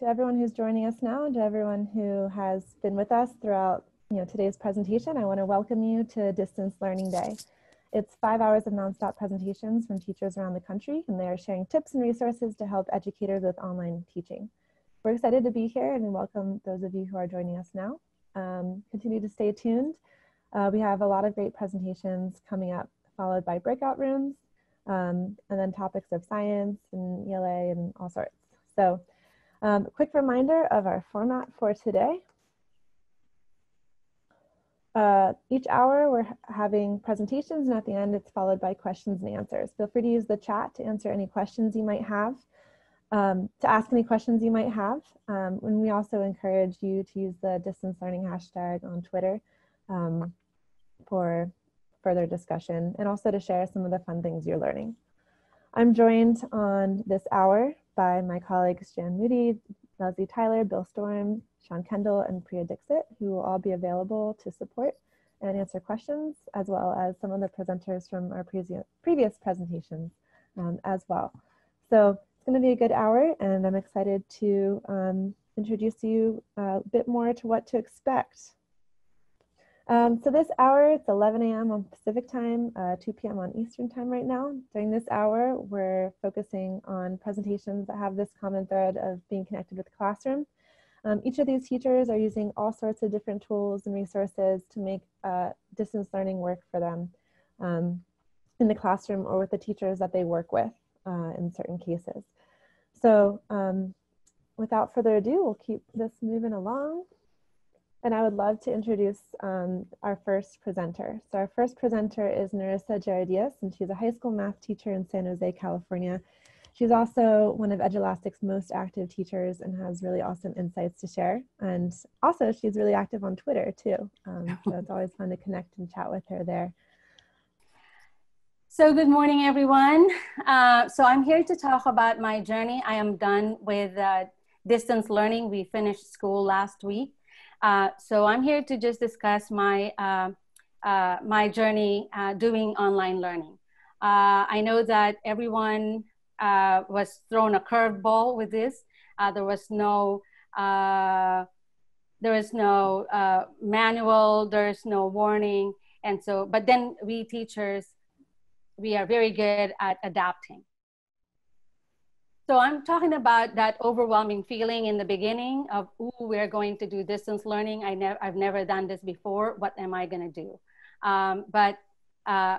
everyone who's joining us now, and to everyone who has been with us throughout today's presentation, I want to welcome you to Distance Learning Day. It's 5 hours of nonstop presentations from teachers around the country, and they are sharing tips and resources to help educators with online teaching. We're excited to be here and welcome those of you who are joining us now. Continue to stay tuned. We have a lot of great presentations coming up, followed by breakout rooms, and then topics of science and ELA and all sorts. So quick reminder of our format for today. Each hour we're having presentations, and at the end it's followed by questions and answers. Feel free to use the chat to answer any questions you might have, to ask any questions you might have. And we also encourage you to use the distance learning hashtag on Twitter for further discussion, and also to share some of the fun things you're learning. I'm joined on this hour by my colleagues Jan Moody, Leslie Tyler, Bill Storm, Sean Kendall, and Priya Dixit, who will all be available to support and answer questions, as well as some of the presenters from our previous presentations as well. So it's going to be a good hour, and I'm excited to introduce you a bit more to what to expect. So this hour, it's 11 a.m. on Pacific time, 2 p.m. on Eastern time right now. During this hour, we're focusing on presentations that have this common thread of being connected with the classroom. Each of these teachers are using all sorts of different tools and resources to make distance learning work for them in the classroom or with the teachers that they work with in certain cases. So without further ado, we'll keep this moving along. And I would love to introduce our first presenter. So our first presenter is Nerissa Gerodias, and she's a high school math teacher in San Jose, California. She's also one of Edulastic's most active teachers and has really awesome insights to share. And also she's really active on Twitter too. So it's always fun to connect and chat with her there. So good morning, everyone. So I'm here to talk about my journey. I am done with distance learning. We finished school last week. So I'm here to just discuss my, my journey doing online learning. I know that everyone was thrown a curveball with this. There was no manual, there's no warning. And so, but then we teachers, we are very good at adapting. So I'm talking about that overwhelming feeling in the beginning of, ooh, we're going to do distance learning. I've never done this before. What am I going to do?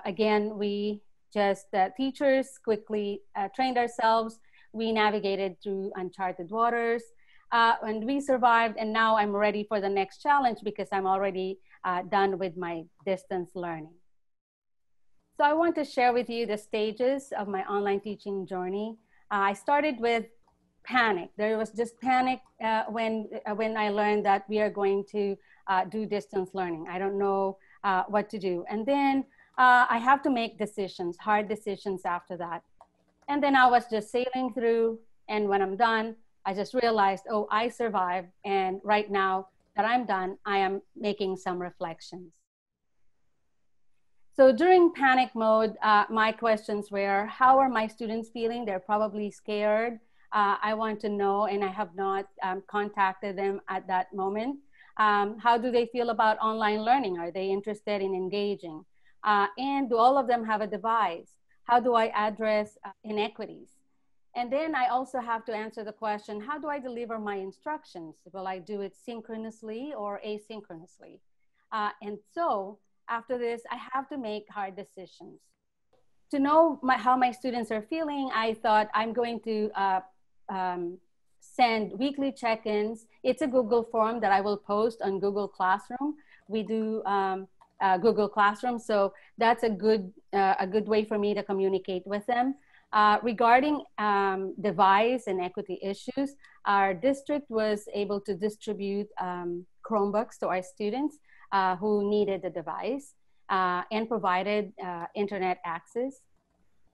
Again, we just teachers quickly trained ourselves. We navigated through uncharted waters, and we survived. And now I'm ready for the next challenge because I'm already done with my distance learning. So I want to share with you the stages of my online teaching journey. I started with panic. There was just panic when I learned that we are going to do distance learning. I don't know what to do. And then I have to make decisions, hard decisions after that. And then I was just sailing through. And when I'm done, I just realized, oh, I survived. And right now that I'm done, I am making some reflections. So during panic mode, my questions were, how are my students feeling? They're probably scared. I want to know, and I have not contacted them at that moment. How do they feel about online learning? Are they interested in engaging? And do all of them have a device? How do I address inequities? And then I also have to answer the question, how do I deliver my instructions? Will I do it synchronously or asynchronously? And so, after this, I have to make hard decisions. To know how my students are feeling, I thought I'm going to send weekly check-ins. It's a Google form that I will post on Google Classroom. We do Google Classroom, so that's a good way for me to communicate with them. Regarding device and equity issues, our district was able to distribute Chromebooks to our students who needed the device and provided internet access.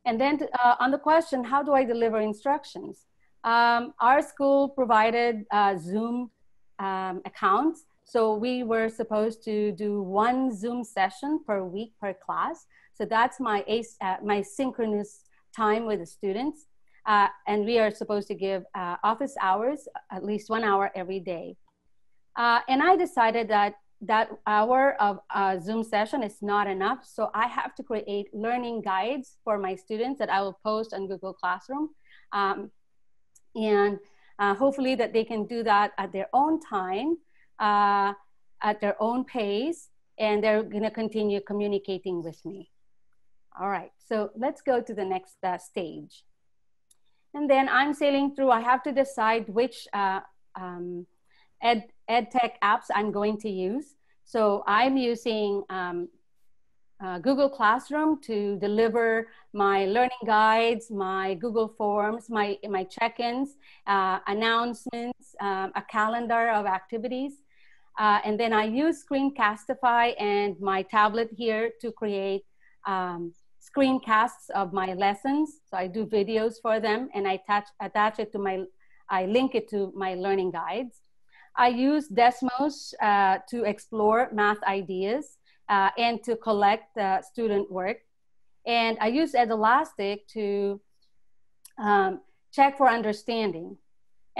And then on the question, how do I deliver instructions? Our school provided Zoom accounts. So we were supposed to do one Zoom session per week per class. So that's my synchronous time with the students. And we are supposed to give office hours, at least 1 hour every day. And I decided that that hour of Zoom session is not enough. So I have to create learning guides for my students that I will post on Google Classroom. And hopefully that they can do that at their own time, at their own pace, and they're gonna continue communicating with me. All right, so let's go to the next stage. And then I'm sailing through, I have to decide which EdTech apps I'm going to use. So I'm using Google Classroom to deliver my learning guides, my Google Forms, my check-ins, announcements, a calendar of activities. And then I use Screencastify and my tablet here to create screencasts of my lessons. So I do videos for them, and I attach it to I link it to my learning guides. I use Desmos to explore math ideas and to collect student work. And I use Edulastic to check for understanding.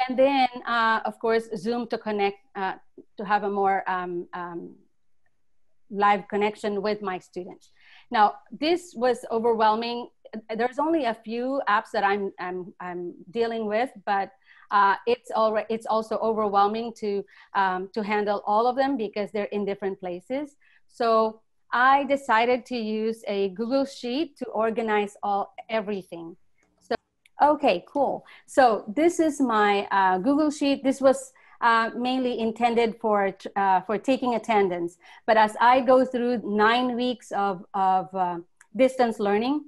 And then, of course, Zoom to connect, to have a more live connection with my students. Now, this was overwhelming. There's only a few apps that I'm dealing with, but it's also overwhelming to handle all of them because they're in different places. So I decided to use a Google Sheet to organize everything. So, okay, cool. So this is my Google Sheet. This was mainly intended for taking attendance. But as I go through 9 weeks of distance learning,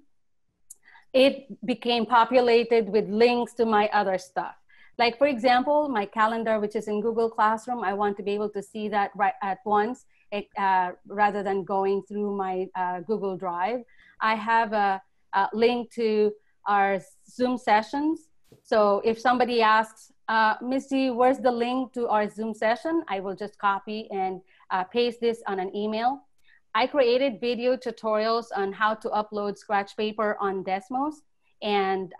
it became populated with links to my other stuff. Like, for example, my calendar, which is in Google Classroom, I want to be able to see that right at once, rather than going through my Google Drive. I have a link to our Zoom sessions. So if somebody asks, Ms. G, where's the link to our Zoom session? I will just copy and paste this on an email. I created video tutorials on how to upload scratch paper on Desmos. And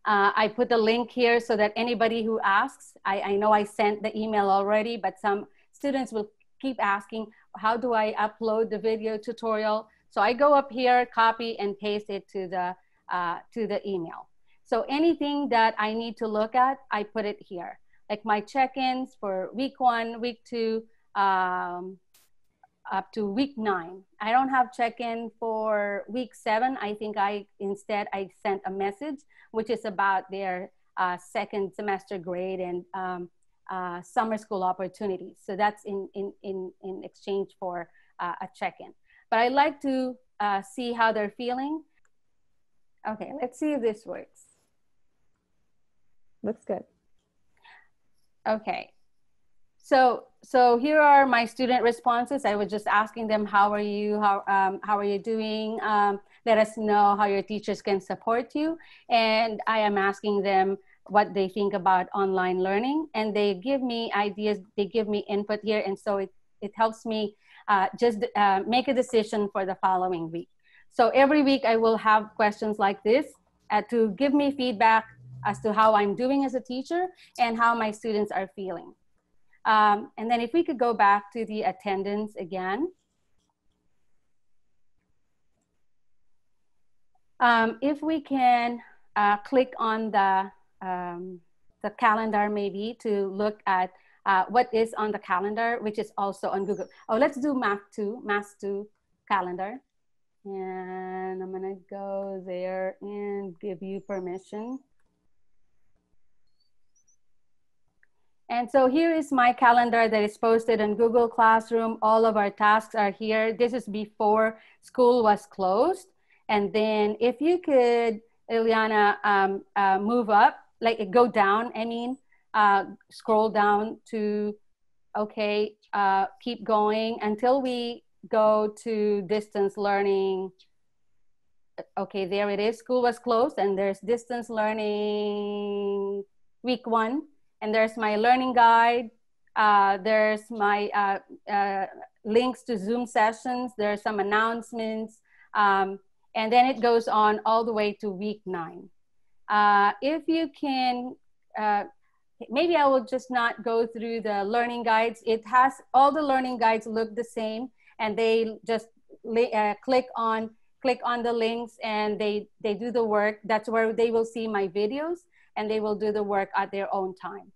I put the link here so that anybody who asks, I know I sent the email already, but some students will keep asking, how do I upload the video tutorial? So I go up here, copy and paste it to the email. So anything that I need to look at, I put it here. Like my check-ins for week 1, week 2, up to week 9. I don't have check-in for week 7. I think instead I sent a message, which is about their second semester grade and summer school opportunities. So that's in exchange for a check-in. But I like to see how they're feeling. Okay, let's see if this works. Looks good. Okay. So here are my student responses. I was just asking them, how are you? How are you doing? Let us know how your teachers can support you. And I am asking them what they think about online learning. And they give me ideas, they give me input here. And so it helps me just make a decision for the following week. So every week I will have questions like this to give me feedback as to how I'm doing as a teacher and how my students are feeling. And then if we could go back to the attendance again. If we can click on the calendar maybe to look at what is on the calendar, which is also on Google. Oh, let's do Math 2 calendar. And I'm gonna go there and give you permission. And so here is my calendar that is posted on Google Classroom. All of our tasks are here. This is before school was closed. And then if you could, Ileana, move up, like go down, I mean, scroll down to, okay, keep going until we go to distance learning. Okay, there it is. School was closed and there's distance learning week 1. And there's my learning guide. There's my links to Zoom sessions. There's some announcements. And then it goes on all the way to week 9. If you can, maybe I will just not go through the learning guides. It has, all the learning guides look the same, and they just click on the links and they do the work. That's where they will see my videos and they will do the work at their own time.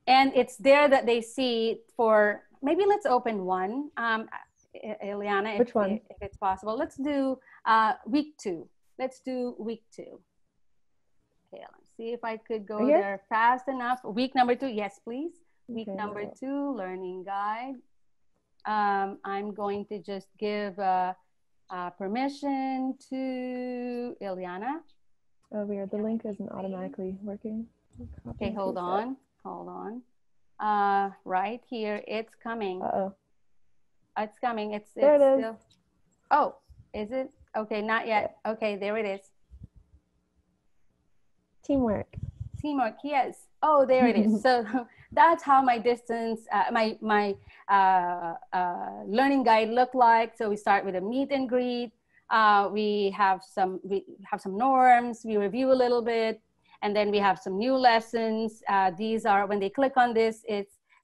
And it's there that they see for, maybe let's open one. Ileana, Which one? If it's possible. Let's do week 2. Let's do week 2. Okay, let's see if I could go there fast enough. Week number 2, yes, please. Week number 2, learning guide. I'm going to just give permission to Ileana. Oh, weird. The link isn't automatically working. Okay, hold on. Right here, it's coming. Uh-oh. It's coming. It's there it is. Still... Oh, is it? Okay, not yet. Okay, there it is. Teamwork. Teamwork, yes. Oh, there it is. So that's how my distance, my learning guide looked like. So we start with a meet and greet. We have some norms. We review a little bit, and then we have some new lessons. These are, when they click on this,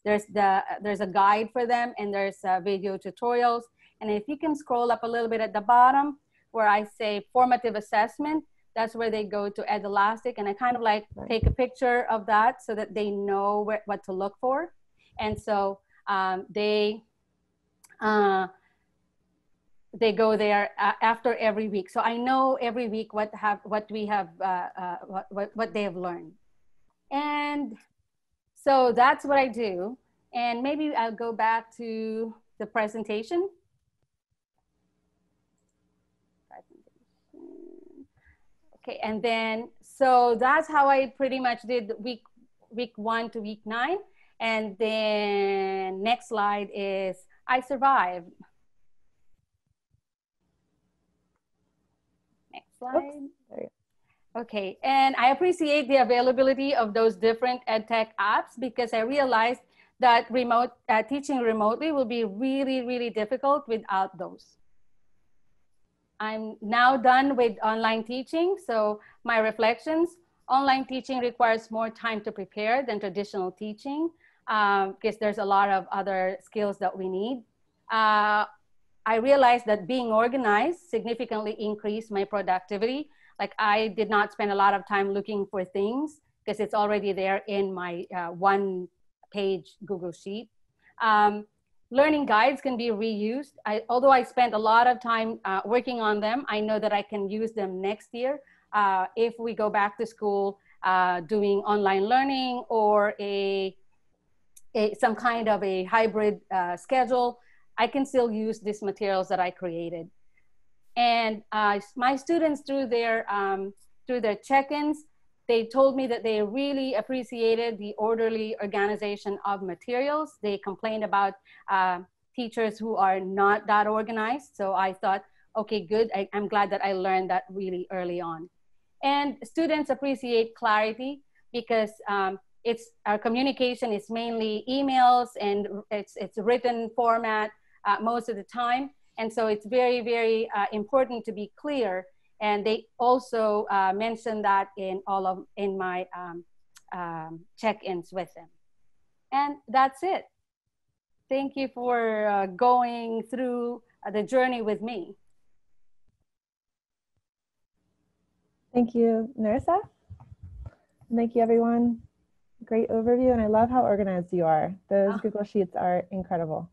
there's a guide for them, and there's video tutorials. And if you can scroll up a little bit at the bottom where I say formative assessment, that's where they go to Edulastic, and I kind of like take a picture of that so that they know what to look for. And so they go there after every week. So I know every week what they have learned. And so that's what I do. And maybe I'll go back to the presentation. Okay, and then, so that's how I pretty much did week 1 to week 9. And then next slide is I survived. Next slide. Okay, and I appreciate the availability of those different EdTech apps, because I realized that teaching remotely will be really, really difficult without those. I'm now done with online teaching. So my reflections, online teaching requires more time to prepare than traditional teaching, because there's a lot of other skills that we need. I realized that being organized significantly increased my productivity. Like, I did not spend a lot of time looking for things because it's already there in my one-page Google Sheet. Learning guides can be reused. Although I spent a lot of time working on them, I know that I can use them next year if we go back to school doing online learning or some kind of a hybrid schedule. I can still use these materials that I created. And my students, through their check-ins, they told me that they really appreciated the orderly organization of materials. They complained about teachers who are not that organized. So I thought, okay, good. I'm glad that I learned that really early on. And students appreciate clarity, because our communication is mainly emails, and it's written format most of the time. And so it's very, very important to be clear. And they also mentioned that in my check-ins with them. And that's it. Thank you for going through the journey with me. Thank you, Nerissa. Thank you, everyone. Great overview, and I love how organized you are. Those Google Sheets are incredible.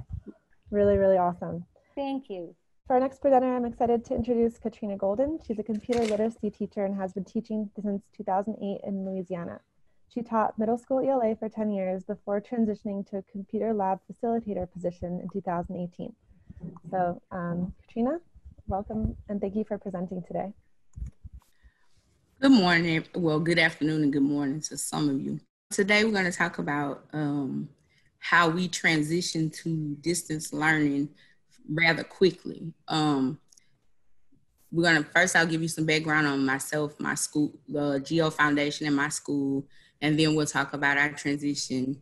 Really, really awesome. Thank you. For our next presenter, I'm excited to introduce Katrina Golden. She's a computer literacy teacher and has been teaching since 2008 in Louisiana. She taught middle school ELA for 10 years before transitioning to a computer lab facilitator position in 2018. So Katrina, welcome, and thank you for presenting today. Good morning, well, good afternoon and good morning to some of you. Today we're going to talk about how we transition to distance learning rather quickly. I'll give you some background on myself, my school, the Geo Foundation in my school, and then we'll talk about our transition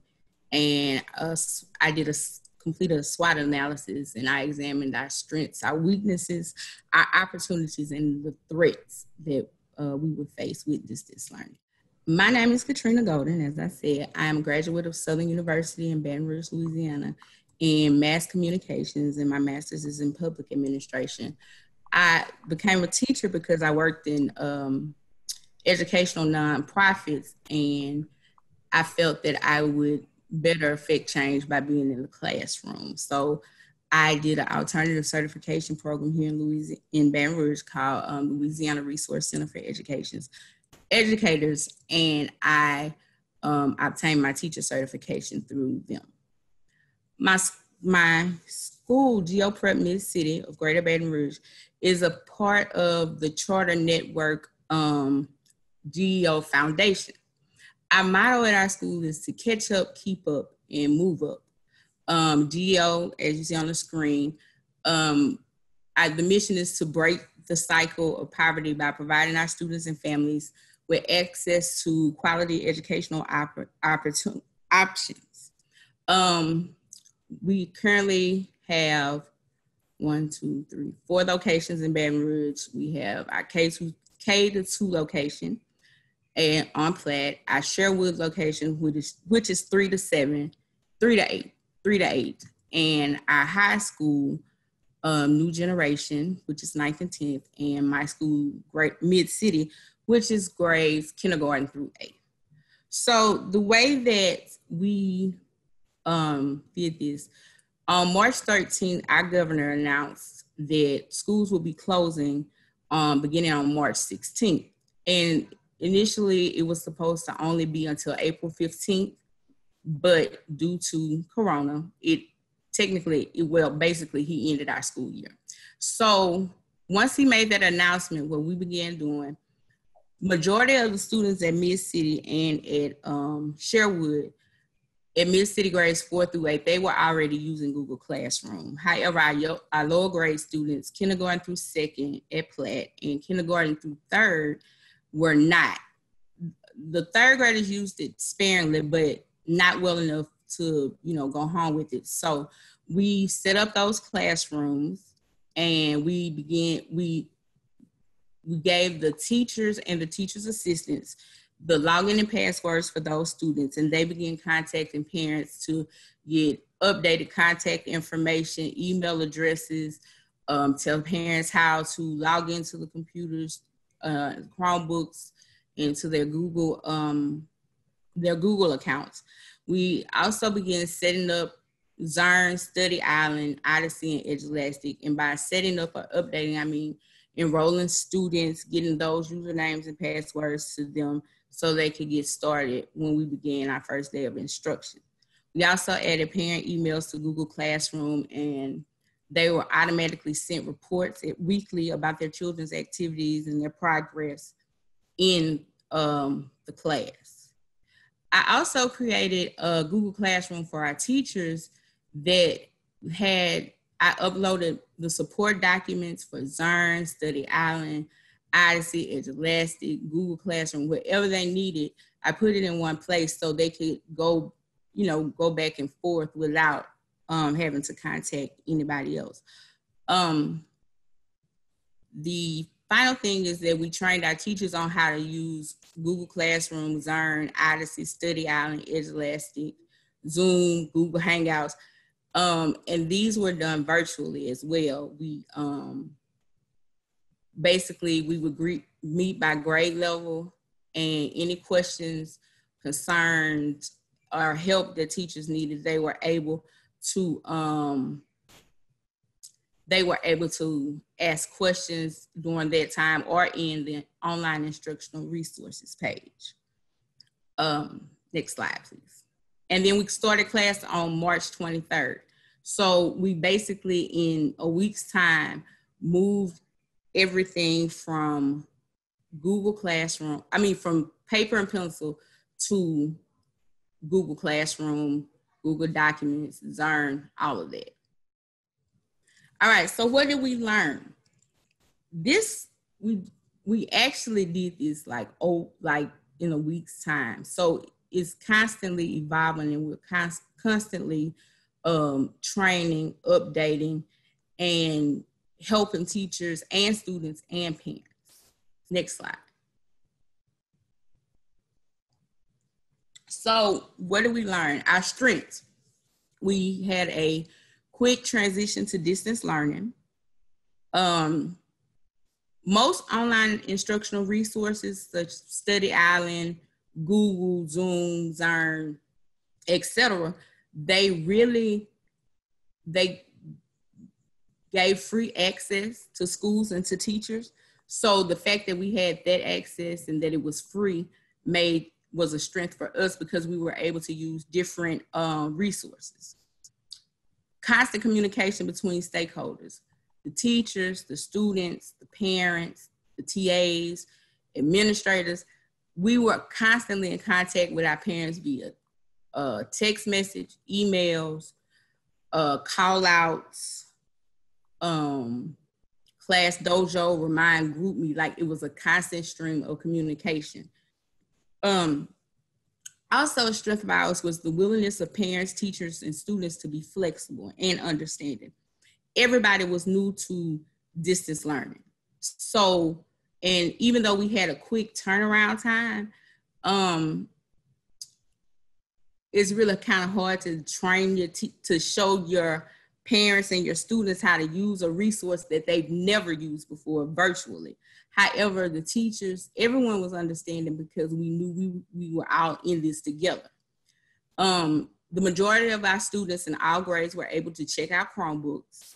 and us. I did a completed a SWOT analysis, and I examined our strengths, our weaknesses, our opportunities, and the threats that we would face with distance learning. My name is Katrina Golden. As I said, I am a graduate of Southern University in Baton Rouge, Louisiana, in mass communications, and my master's is in public administration. I became a teacher because I worked in educational nonprofits, and I felt that I would better affect change by being in the classroom. So I did an alternative certification program here in Louisiana, in Baton Rouge, called Louisiana Resource Center for Educators, and I obtained my teacher certification through them. My school, Geo Prep Mid-City of Greater Baton Rouge, is a part of the Charter Network GEO Foundation. Our motto at our school is to catch up, keep up, and move up. GEO, as you see on the screen, the mission is to break the cycle of poverty by providing our students and families with access to quality educational options. We currently have 4 locations in Baton Rouge. We have our K-2 location and on Platte, our Sherwood location, which is 3 to 8, and our high school, New Generation, which is 9th and 10th, and my school, Great Mid-City, which is grades kindergarten through 8. So the way that we did this, on March 13th, our governor announced that schools will be closing beginning on March 16th. And initially, it was supposed to only be until April 15th, but due to Corona, basically he ended our school year. So once he made that announcement, what we began doing, majority of the students at Mid-City and at Sherwood, at Mid-City grades 4 through 8, they were already using Google Classroom. However, our lower grade students, kindergarten through 2nd at Platte and kindergarten through 3rd, were not. The 3rd graders used it sparingly, but not well enough to, go home with it. So we set up those classrooms, and we gave the teachers and the teachers' assistants the login and passwords for those students, and they began contacting parents to get updated contact information, email addresses, tell parents how to log into the computers, Chromebooks, into their Google accounts. We also began setting up Zingg, Study Island, Odyssey, and Edulastic. And by setting up or updating, I mean enrolling students, getting those usernames and passwords to them so they could get started when we began our first day of instruction. We also added parent emails to Google Classroom, and they were automatically sent reports weekly about their children's activities and their progress in the class. I also created a Google Classroom for our teachers that I uploaded the support documents for Zingg, Study Island, Odyssey, Edulastic, Google Classroom, whatever they needed. I put it in one place so they could go back and forth without having to contact anybody else. The final thing is that we trained our teachers on how to use Google Classroom, Zingg, Odyssey, Study Island, Edulastic, Zoom, Google Hangouts, and these were done virtually as well. We we would meet by grade level, and any questions, concerns, or help that teachers needed, they were able to ask questions during that time or in the online instructional resources page. Next slide, please. And then we started class on March 23rd. So we basically, in a week's time, moved everything from Google Classroom, from paper and pencil to Google Classroom, Google Documents, Zingg, all of that. All right, so what did we learn? We actually did this like in a week's time. So it's constantly evolving, and we're constantly training, updating, and helping teachers and students and parents. Next slide. So what did we learn? Our strengths. We had a quick transition to distance learning. Most online instructional resources such as Study Island, Google, Zoom, Zingg, etc., they gave free access to schools and to teachers. So the fact that we had that access and that it was free was a strength for us because we were able to use different resources. Constant communication between stakeholders, the teachers, the students, the parents, the TAs, administrators. We were constantly in contact with our parents via text message, emails, call outs, class dojo, remind, group me. Like, it was a constant stream of communication. Also, a strength of ours was the willingness of parents, teachers, and students to be flexible and understanding. Everybody was new to distance learning. So, and even though we had a quick turnaround time, it's really kind of hard to train to show your parents and your students how to use a resource that they've never used before virtually. However, the teachers, everyone was understanding because we knew we were all in this together. The majority of our students in all grades were able to check out Chromebooks,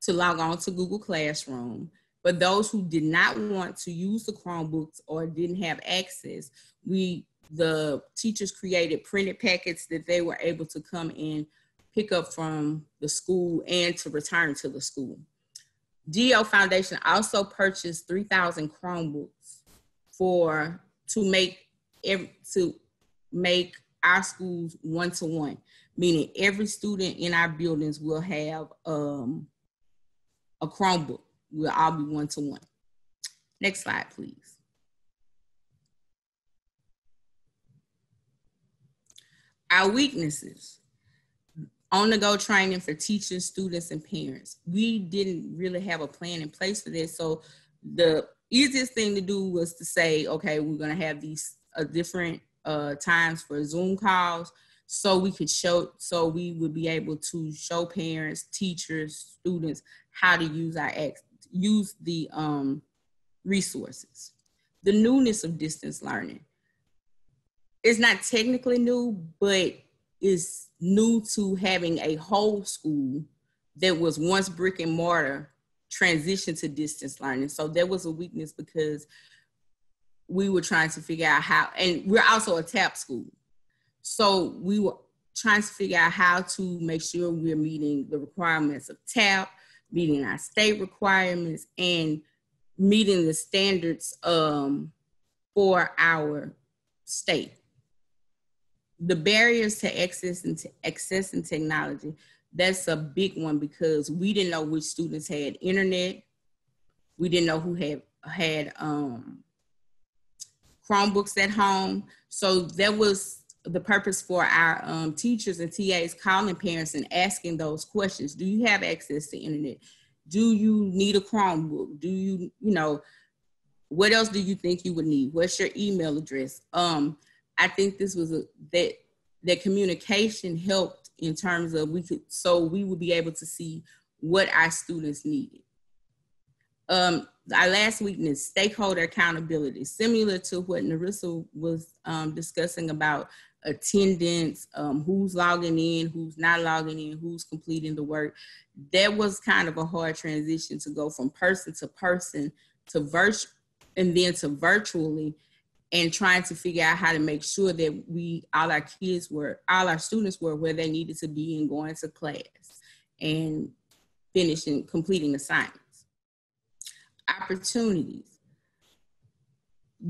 to log on to Google Classroom. But those who did not want to use the Chromebooks or didn't have access, the teachers created printed packets that they were able to come and pick up from the school and to return to the school. GEO Foundation also purchased 3,000 Chromebooks to make our schools one-to-one, meaning every student in our buildings will have a Chromebook. We'll all be one-to-one. Next slide, please. Our weaknesses. On-the-go training for teachers, students, and parents. We didn't really have a plan in place for this. So the easiest thing to do was to say, okay, we're gonna have these different times for Zoom calls so we would be able to show parents, teachers, students how to use the resources. The newness of distance learning. It's not technically new, but it's new to having a whole school that was once brick and mortar transition to distance learning. So that was a weakness because we were trying to figure out how, and we're also a TAP school. So we were trying to figure out how to make sure we're meeting the requirements of TAP, meeting our state requirements, and meeting the standards for our state. The barriers to accessing technology, that's a big one because we didn't know which students had internet. We didn't know who had Chromebooks at home. So that was the purpose for our teachers and TAs calling parents and asking those questions. Do you have access to internet? Do you need a Chromebook? Do you, what else do you think you would need? What's your email address? I think this was that communication helped in terms of we would be able to see what our students needed. Our last weakness, stakeholder accountability, similar to what Nerissa was discussing about attendance, who's logging in, who's not logging in, who's completing the work. That was kind of a hard transition to go from person to person to virtual and then to virtually, and trying to figure out how to make sure that all our students were where they needed to be and going to class and completing assignments. Opportunities.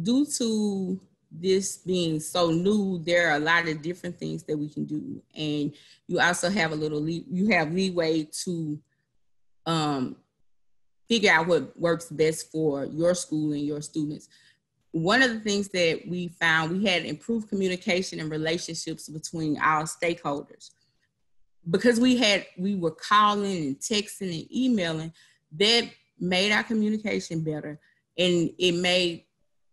Due to this being so new, there are a lot of different things that we can do. And you also have leeway to figure out what works best for your school and your students. One of the things that we found, we had improved communication and relationships between our stakeholders. because we were calling and texting and emailing, that made our communication better, and it made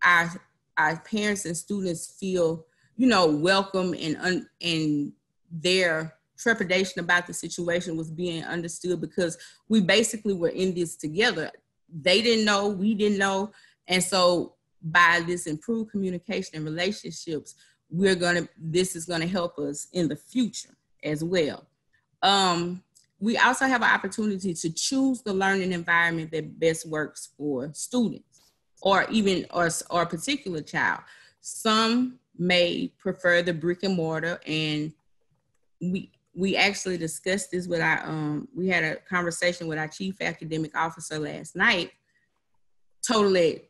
our parents and students feel, you know, welcome, and their trepidation about the situation was being understood, because we basically were in this together. They didn't know, we didn't know. And so by this improved communication and relationships, this is gonna help us in the future as well. We also have an opportunity to choose the learning environment that best works for students, or even or a particular child. Some may prefer the brick and mortar, and we actually discussed this with our we had a conversation with our chief academic officer last night, totally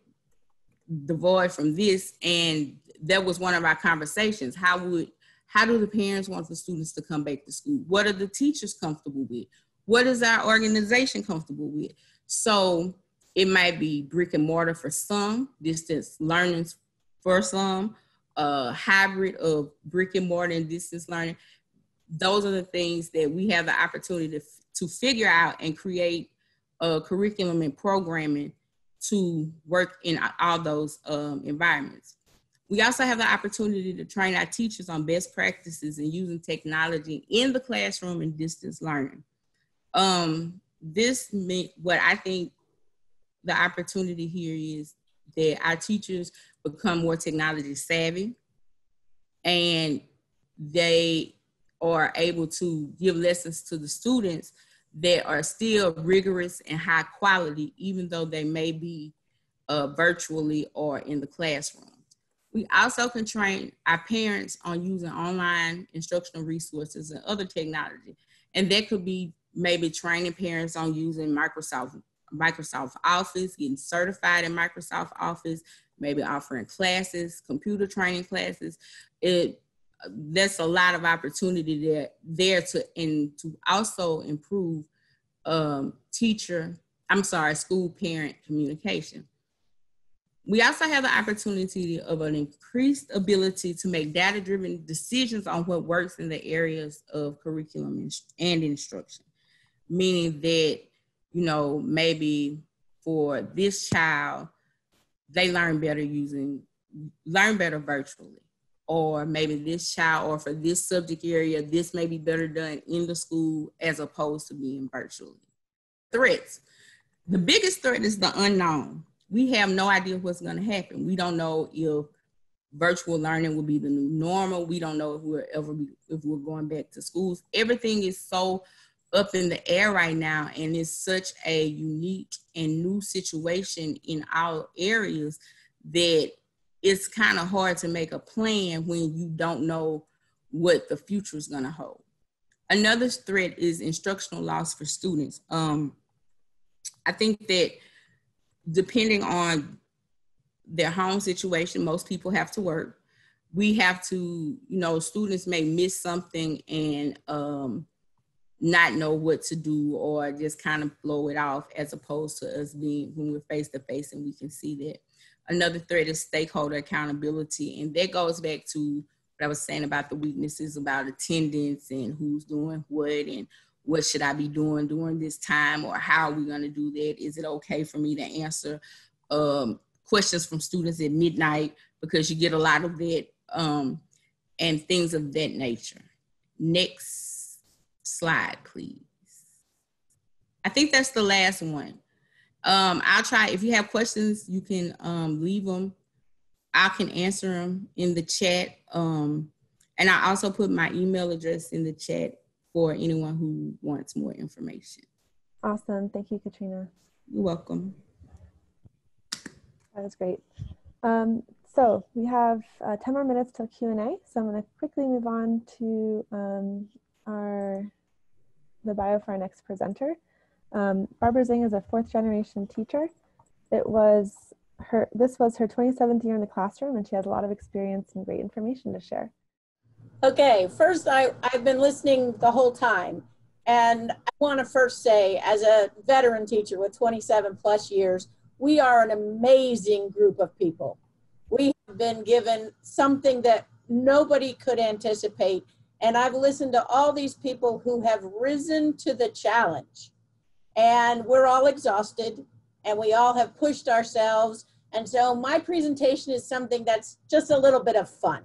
devoid from this, and that was one of our conversations. How do the parents want the students to come back to school? What are the teachers comfortable with? What is our organization comfortable with? So it might be brick and mortar for some, distance learning for some, hybrid of brick and mortar and distance learning. Those are the things that we have the opportunity to figure out and create a curriculum and programming to work in all those environments. We also have the opportunity to train our teachers on best practices and using technology in the classroom and distance learning. What I think the opportunity here is that our teachers become more technology savvy, and they are able to give lessons to the students that are still rigorous and high quality, even though they may be virtually or in the classroom. We also can train our parents on using online instructional resources and other technology. And that could be maybe training parents on using Microsoft Office, getting certified in Microsoft Office, maybe offering classes, computer training classes. That's a lot of opportunity there to also improve school parent communication. We also have the opportunity of an increased ability to make data-driven decisions on what works in the areas of curriculum and instruction, meaning that, you know, maybe for this child, they learn better virtually, or maybe this child, or for this subject area, this may be better done in the school as opposed to being virtually. Threats. The biggest threat is the unknown. We have no idea what's going to happen. We don't know if virtual learning will be the new normal. We don't know if we're going back to schools. Everything is so up in the air right now, and it's such a unique and new situation in our areas that it's kind of hard to make a plan when you don't know what the future is going to hold. Another threat is instructional loss for students. I think that depending on their home situation, most people have to work. We have to, you know, students may miss something and not know what to do, or just kind of blow it off, as opposed to us being, when we're face to face and we can see that. Another threat is stakeholder accountability. And that goes back to what I was saying about the weaknesses about attendance and who's doing what and what should I be doing during this time, or how are we going to do that? Is it okay for me to answer questions from students at midnight, because you get a lot of that, and things of that nature. Next slide, please. I think that's the last one. I'll try, if you have questions, you can leave them. I can answer them in the chat. And I also put my email address in the chat for anyone who wants more information. Awesome. Thank you, Katrina. You're welcome. That was great. So we have 10 more minutes till Q&A. So I'm going to quickly move on to the bio for our next presenter. Barbara Zingg is a 4th generation teacher. This was her 27th year in the classroom, and she has a lot of experience and great information to share. Okay, first I've been listening the whole time, and I want to first say, as a veteran teacher with 27 plus years, we are an amazing group of people. We have been given something that nobody could anticipate, And I've listened to all these people who have risen to the challenge. And we're all exhausted and we all have pushed ourselves. And so my presentation is something that's just a little bit of fun.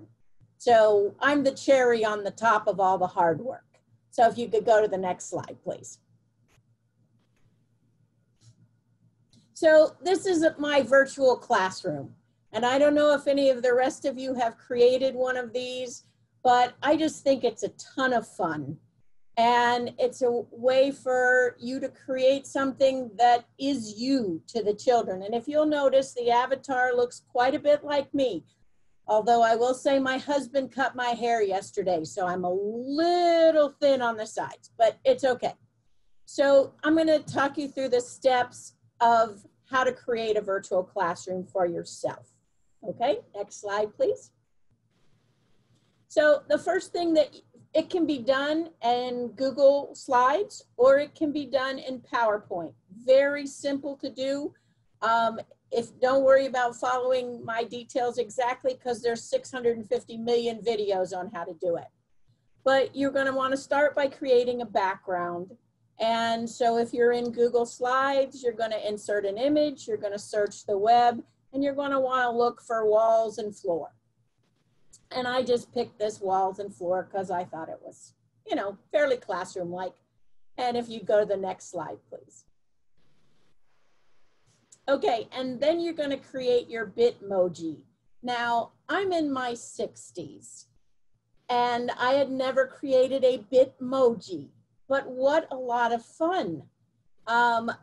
So I'm the cherry on the top of all the hard work. So if you could go to the next slide, please. So this is my virtual classroom. And I don't know if any of the rest of you have created one of these, but I just think it's a ton of fun. And it's a way for you to create something that is you to the children. And if you'll notice, the avatar looks quite a bit like me. Although I will say my husband cut my hair yesterday, so I'm a little thin on the sides, but it's okay. So I'm going to talk you through the steps of how to create a virtual classroom for yourself. Okay, next slide, please. So the first thing that it can be done in Google Slides or it can be done in PowerPoint. Very simple to do. Don't worry about following my details exactly because there's 650 million videos on how to do it. But you're going to want to start by creating a background. And so if you're in Google Slides, you're going to insert an image, you're going to search the web, and you're going to want to look for walls and floor. And I just picked this walls and floor because I thought it was, you know, fairly classroom-like. And if you go to the next slide, please. Okay, and then you're going to create your Bitmoji. Now, I'm in my 60s, and I had never created a Bitmoji, but what a lot of fun.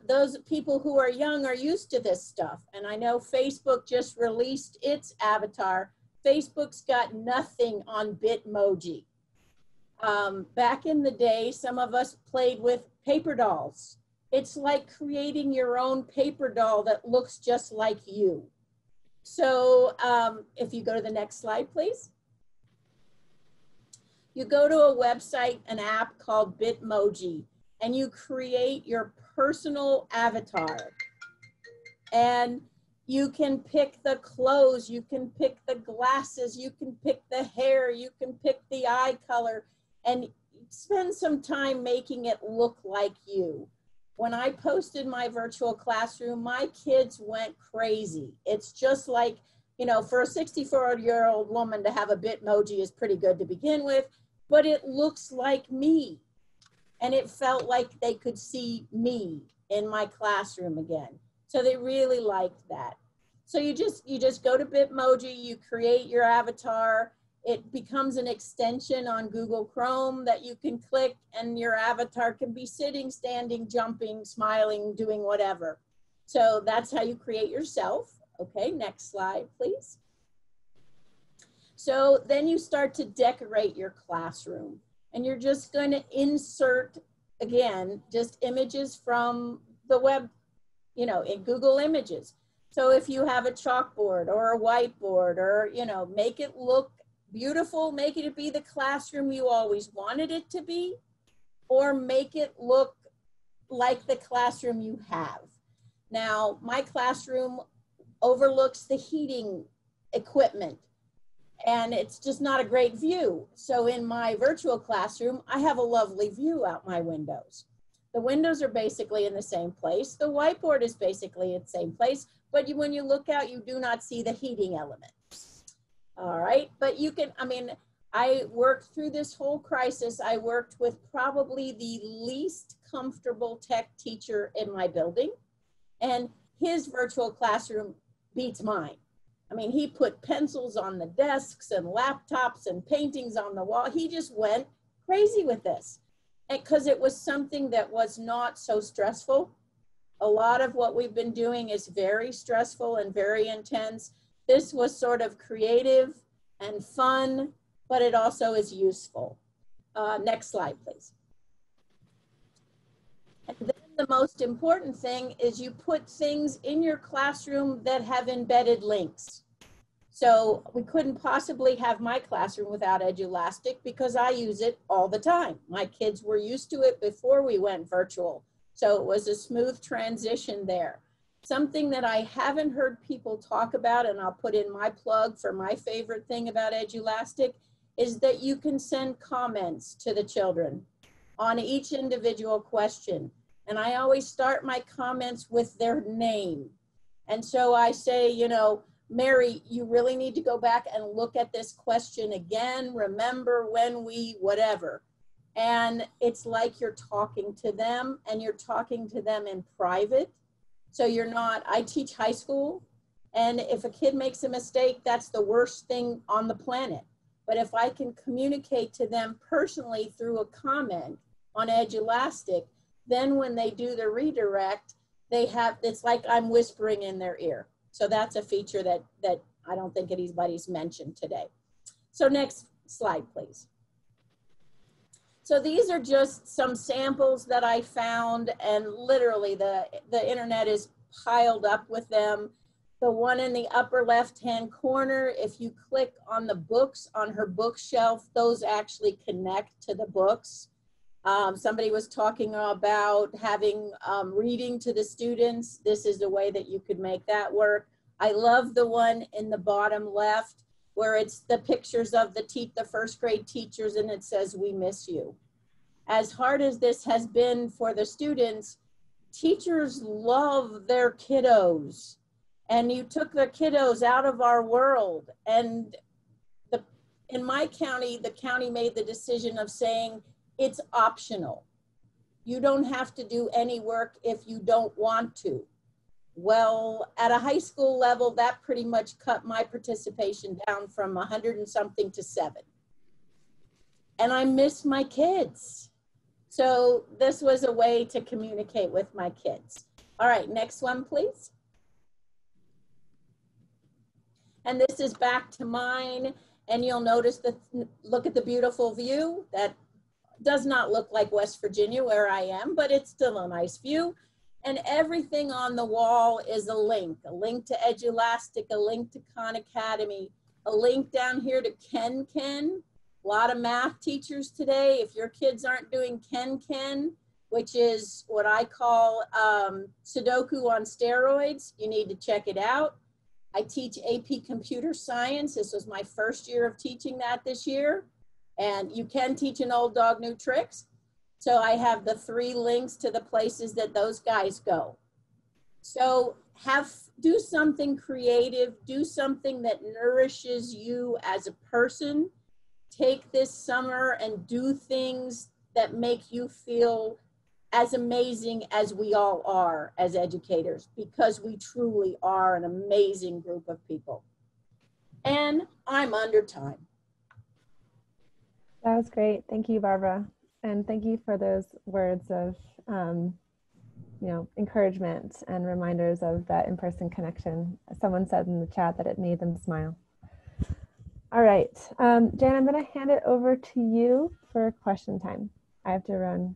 Those people who are young are used to this stuff, and I know Facebook just released its avatar. Facebook's got nothing on Bitmoji. Back in the day, some of us played with paper dolls. It's like creating your own paper doll that looks just like you. So if you go to the next slide, please. You go to a website, an app called Bitmoji, and you create your personal avatar. And you can pick the clothes, you can pick the glasses, you can pick the hair, you can pick the eye color, and spend some time making it look like you. When I posted my virtual classroom, my kids went crazy. It's just like, you know, for a 64-year-old woman to have a Bitmoji is pretty good to begin with, but it looks like me. And it felt like they could see me in my classroom again. So they really liked that. So you just go to Bitmoji, you create your avatar. It becomes an extension on Google Chrome that you can click, and your avatar can be sitting, standing, jumping, smiling, doing whatever. So that's how you create yourself. Okay, next slide, please. So then you start to decorate your classroom, and you're just going to insert, again, just images from the web, you know, in Google Images. So if you have a chalkboard or a whiteboard, or, you know, make it look beautiful, make it be the classroom you always wanted it to be, or make it look like the classroom you have. Now, my classroom overlooks the heating equipment, and it's just not a great view. So in my virtual classroom, I have a lovely view out my windows. The windows are basically in the same place. The whiteboard is basically in the same place, but when you look out, you do not see the heating element. All right, but you can, I mean, I worked through this whole crisis. I worked with probably the least comfortable tech teacher in my building, and his virtual classroom beats mine. I mean, he put pencils on the desks and laptops and paintings on the wall. He just went crazy with this, because it was something that was not so stressful. A lot of what we've been doing is very stressful and very intense. This was sort of creative and fun, but it also is useful. Next slide, please. And then the most important thing is you put things in your classroom that have embedded links. So we couldn't possibly have my classroom without Edulastic because I use it all the time. My kids were used to it before we went virtual. So it was a smooth transition there. Something that I haven't heard people talk about, and I'll put in my plug for my favorite thing about Edulastic, is that you can send comments to the children on each individual question. And I always start my comments with their name. And so I say, you know, Mary, you really need to go back and look at this question again. Remember when we, whatever. And it's like you're talking to them, and you're talking to them in private. So you're not, I teach high school, and if a kid makes a mistake, that's the worst thing on the planet. But if I can communicate to them personally through a comment on Edulastic, then when they do the redirect, they have, it's like I'm whispering in their ear. So that's a feature that I don't think anybody's mentioned today. So next slide, please. So these are just some samples that I found, and literally the internet is piled up with them. The one in the upper left-hand corner, if you click on the books on her bookshelf, those actually connect to the books. Somebody was talking about having reading to the students. This is the way that you could make that work. I love the one in the bottom left where it's the pictures of the first grade teachers, and it says, "We miss you." As hard as this has been for the students, teachers love their kiddos. And you took the kiddos out of our world. And in my county, the county made the decision of saying it's optional. You don't have to do any work if you don't want to. Well, at a high school level, that pretty much cut my participation down from 100 and something to 7. And I miss my kids. So this was a way to communicate with my kids. All right, next one, please. And this is back to mine, and you'll notice look at the beautiful view. That does not look like West Virginia where I am, but it's still a nice view. And everything on the wall is a link to Edulastic, a link to Khan Academy, a link down here to KenKen. A lot of math teachers today, if your kids aren't doing KenKen, which is what I call Sudoku on steroids, you need to check it out. I teach AP Computer Science. This was my first year of teaching that this year. And you can teach an old dog new tricks. So I have the 3 links to the places that those guys go. So do something creative, do something that nourishes you as a person. Take this summer and do things that make you feel as amazing as we all are as educators, because we truly are an amazing group of people. And I'm under time. That was great. Thank you, Barbara. And thank you for those words of encouragement and reminders of that in-person connection. Someone said in the chat that it made them smile. All right, Jan, I'm going to hand it over to you for question time. I have to run.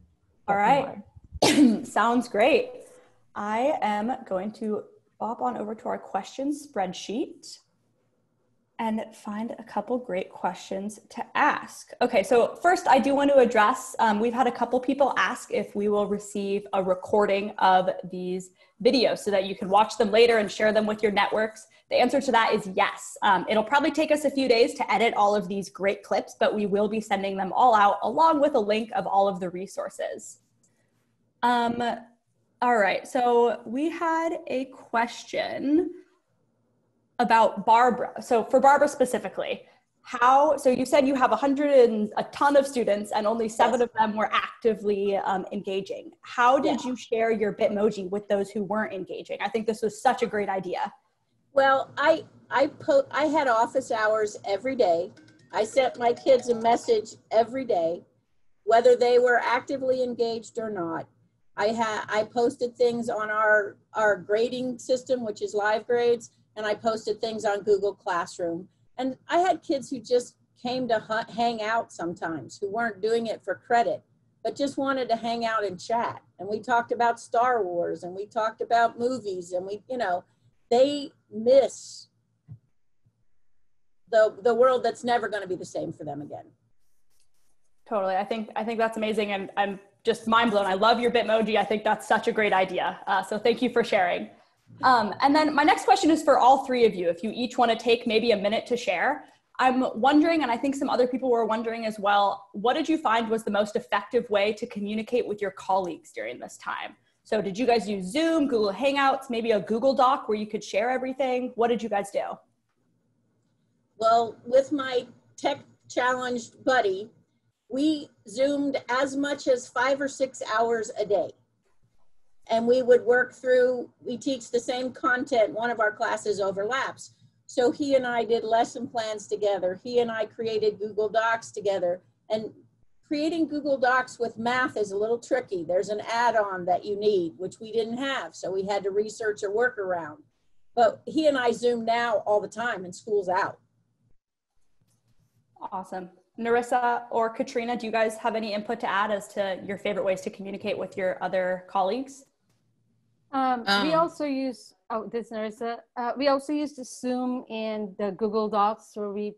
All right, sounds great. I am going to bop on over to our questions spreadsheet and find a couple great questions to ask. Okay, so first I do want to address, we've had a couple people ask if we will receive a recording of these videos so that you can watch them later and share them with your networks. The answer to that is yes. It'll probably take us a few days to edit all of these great clips, but we will be sending them all out along with a link of all of the resources. All right, so we had a question about Barbara. So for Barbara specifically, so you said you have 100 and a ton of students and only 7 of them were actively engaging. How did you share your Bitmoji with those who weren't engaging? I think this was such a great idea. Well, I had office hours every day. I sent my kids a message every day, whether they were actively engaged or not. I posted things on our grading system, which is Live Grades, and I posted things on Google Classroom. And I had kids who just came to hang out sometimes, who weren't doing it for credit, but just wanted to hang out and chat. And we talked about Star Wars, and we talked about movies, and they miss the world that's never going to be the same for them again. Totally. I think that's amazing. And I'm just mind blown. I love your Bitmoji. I think that's such a great idea. So thank you for sharing. And then my next question is for all 3 of you. If you each want to take maybe a minute to share, I'm wondering, and I think some other people were wondering as well, what did you find was the most effective way to communicate with your colleagues during this time? So did you guys use Zoom, Google Hangouts, maybe a Google Doc where you could share everything? What did you guys do? Well, with my tech challenged buddy, we Zoomed as much as 5 or 6 hours a day. And we would work through, we teach the same content, one of our classes overlaps. So he and I did lesson plans together. He and I created Google Docs together. And creating Google Docs with math is a little tricky. There's an add-on that you need, which we didn't have. So we had to research a workaround. But he and I Zoom now all the time and school's out. Awesome. Nerissa or Katrina, do you guys have any input to add as to your favorite ways to communicate with your other colleagues? We also use, this Nerissa, we also use the Zoom and the Google Docs where we,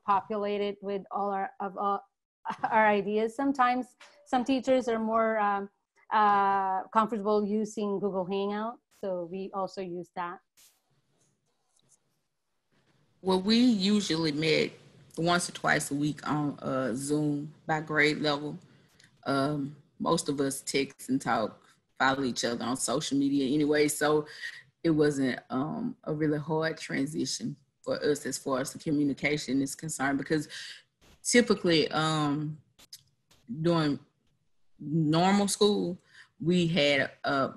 populate it with all our ideas. Sometimes some teachers are more comfortable using Google Hangout, so we also use that. Well, we usually met once or twice a week on Zoom by grade level. Most of us text and talk, follow each other on social media anyway, so it wasn't a really hard transition for us as far as the communication is concerned, because typically during normal school, we had,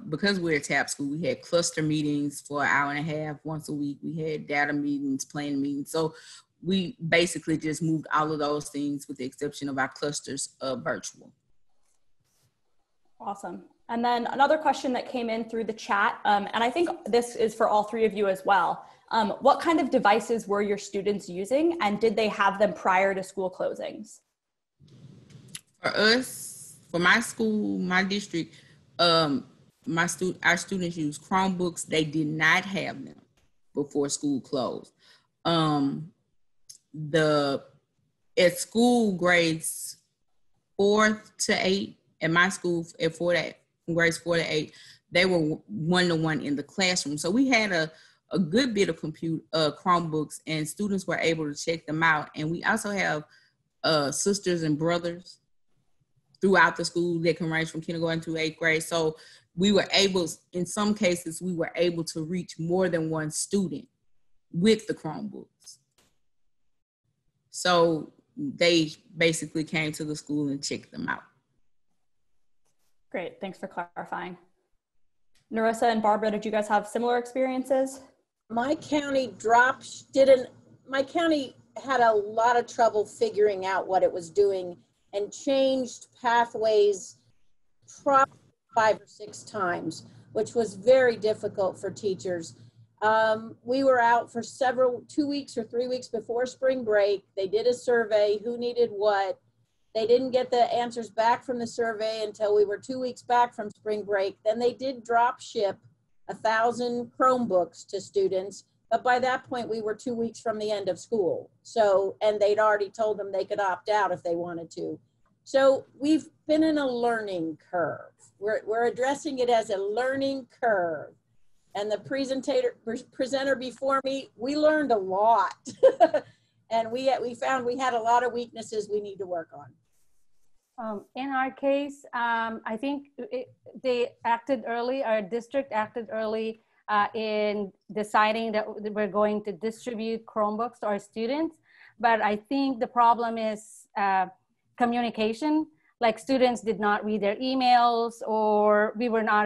because we're a TAP school, we had cluster meetings for an hour and a half once a week. We had data meetings, planning meetings. So we basically just moved all of those things with the exception of our clusters virtual. Awesome. And then another question that came in through the chat, and I think this is for all three of you as well. What kind of devices were your students using, and did they have them prior to school closings? For us, for my school, my district, our students use Chromebooks. They did not have them before school closed. At school grades 4 to 8, at my school at grades 4 to 8, they were one-to-one in the classroom. So we had a good bit of Chromebooks, and students were able to check them out. And we also have sisters and brothers throughout the school that can range from kindergarten to 8th grade. So we were able, in some cases, we were able to reach more than one student with the Chromebooks. So they basically came to the school and checked them out. Great, thanks for clarifying. Nerissa and Barbara, did you guys have similar experiences? My county my county had a lot of trouble figuring out what it was doing and changed pathways probably 5 or 6 times, which was very difficult for teachers. We were out for 2 weeks or 3 weeks before spring break. They did a survey, who needed what. They didn't get the answers back from the survey until we were 2 weeks back from spring break. Then they did drop ship 1,000 Chromebooks to students. But by that point, we were 2 weeks from the end of school. So, and they'd already told them they could opt out if they wanted to. So we've been in a learning curve. We're addressing it as a learning curve. And the presenter before me, we learned a lot. And we found we had a lot of weaknesses we need to work on. In our case, I think they acted early, our district acted early in deciding that we're going to distribute Chromebooks to our students. But I think the problem is communication. Like students did not read their emails, or we were not,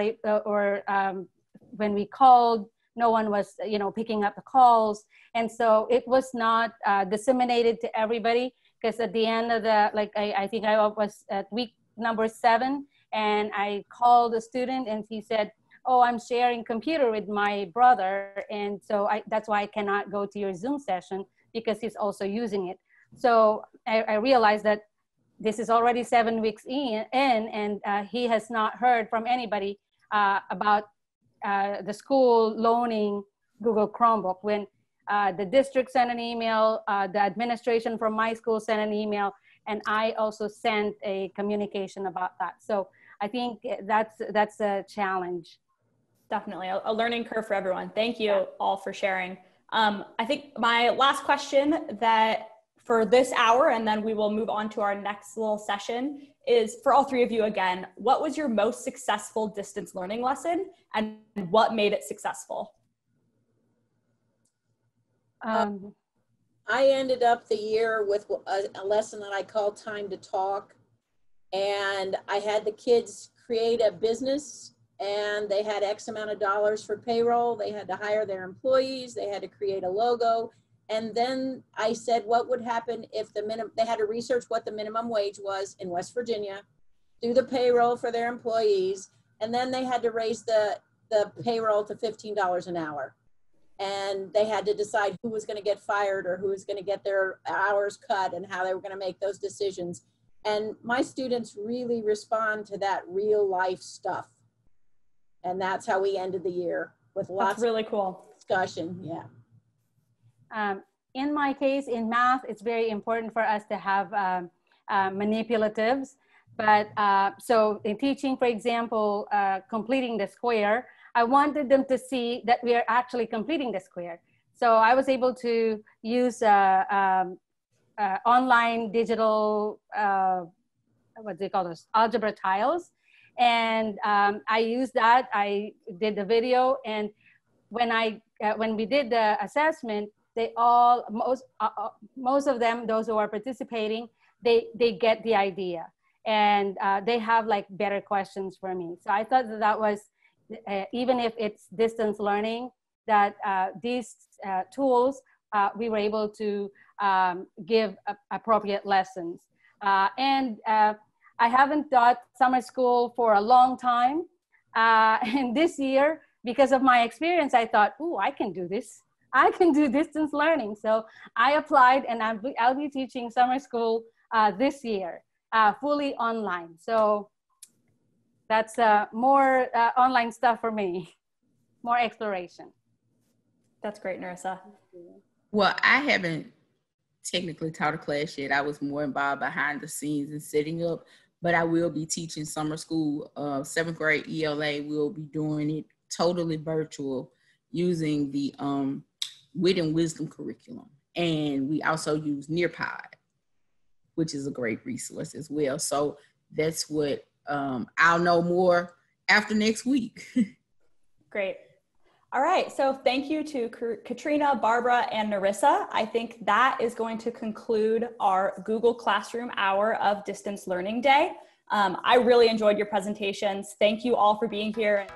when we called, no one was, picking up the calls. And so it was not disseminated to everybody, because at the end of I think I was at week number 7, and I called a student and he said, oh, I'm sharing computer with my brother. And so that's why I cannot go to your Zoom session, because he's also using it. So I realized that this is already 7 weeks in and he has not heard from anybody about the school loaning Google Chromebook. When the district sent an email, the administration from my school sent an email, and I also sent a communication about that. So I think that's a challenge. Definitely a learning curve for everyone. Thank you all for sharing. I think my last question that for this hour, and then we will move on to our next little session, is for all three of you again, what was your most successful distance learning lesson and what made it successful? I ended up the year with a lesson that I call Time to Talk. And I had the kids create a business, and they had X amount of dollars for payroll. They had to hire their employees. They had to create a logo. And then I said, what would happen if they had to research what the minimum wage was in West Virginia, do the payroll for their employees, and then they had to raise the payroll to $15 an hour. And they had to decide who was going to get fired or who was going to get their hours cut and how they were going to make those decisions. And my students really respond to that real life stuff. And that's how we ended the year, with lots really cool discussion. Yeah. In my case, in math, it's very important for us to have manipulatives. But so in teaching, for example, completing the square, I wanted them to see that we are actually completing the square. So I was able to use online digital, what do you call those, algebra tiles. And I used that, I did the video, and when we did the assessment, they all, most of them, those who are participating, they get the idea. And they have like better questions for me. So I thought that was, even if it's distance learning, that these tools, we were able to give appropriate lessons. And I haven't taught summer school for a long time. And this year, because of my experience, I thought, ooh, I can do this. I can do distance learning. So I applied, and I'll be teaching summer school this year, fully online. So that's more online stuff for me, more exploration. That's great, Nerissa. Well, I haven't technically taught a class yet. I was more involved behind the scenes and setting up, but I will be teaching summer school. 7th grade ELA will be doing it totally virtual using the Wit and Wisdom curriculum. And we also use Nearpod, which is a great resource as well. So that's what I'll know more after next week. Great. All right, so thank you to Katrina, Barbara, and Nerissa. I think that is going to conclude our Google Classroom Hour of Distance Learning Day. I really enjoyed your presentations. Thank you all for being here.